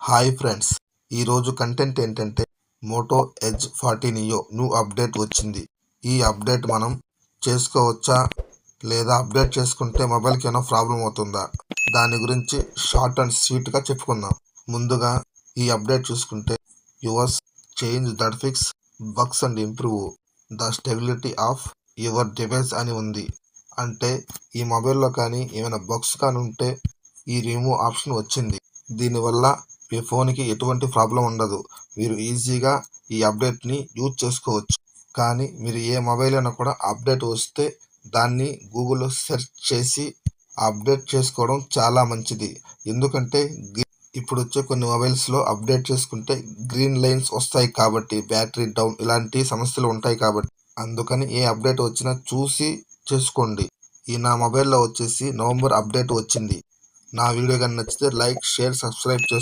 Hi friends, ఈరోజు content ఏంటంటే Moto Edge 40 Neo new update వచ్చింది. ఈ అప్డేట్ మనం చేసుకోవచ్చా లేదా అప్డేట్ చేసుకుంటే మొబైల్కి ఏమైనా ప్రాబ్లం అవుతుందా, దాని గురించి షార్ట్ అండ్ స్వీట్గా చెప్పుకుందాం. ముందుగా ఈ అప్డేట్ చూసుకుంటే yours change that fix bugs and improve the stability of your device అని ఉంది. అంటే ఈ మొబైల్లో కానీ ఏమైనా బగ్స్ కానీ ఉంటే ఈ రిమూవ్ ఆప్షన్ వచ్చింది. దీనివల్ల మీ ఫోన్కి ఎటువంటి ప్రాబ్లం ఉండదు. మీరు ఈజీగా ఈ అప్డేట్ని యూజ్ చేసుకోవచ్చు. కానీ మీరు ఏ మొబైల్ అయినా కూడా అప్డేట్ వస్తే దాన్ని గూగుల్లో సెర్చ్ చేసి అప్డేట్ చేసుకోవడం చాలా మంచిది. ఎందుకంటే ఇప్పుడు వచ్చే కొన్ని మొబైల్స్లో అప్డేట్ చేసుకుంటే గ్రీన్ లైన్స్ వస్తాయి కాబట్టి, బ్యాటరీ డౌన్ ఇలాంటి సమస్యలు ఉంటాయి కాబట్టి, అందుకని ఏ అప్డేట్ వచ్చినా చూసి చేసుకోండి. ఈ నా మొబైల్లో వచ్చేసి నవంబర్ అప్డేట్ వచ్చింది. నా వీడియో కానీ నచ్చితే లైక్, షేర్, సబ్స్క్రైబ్ చేసుకోండి.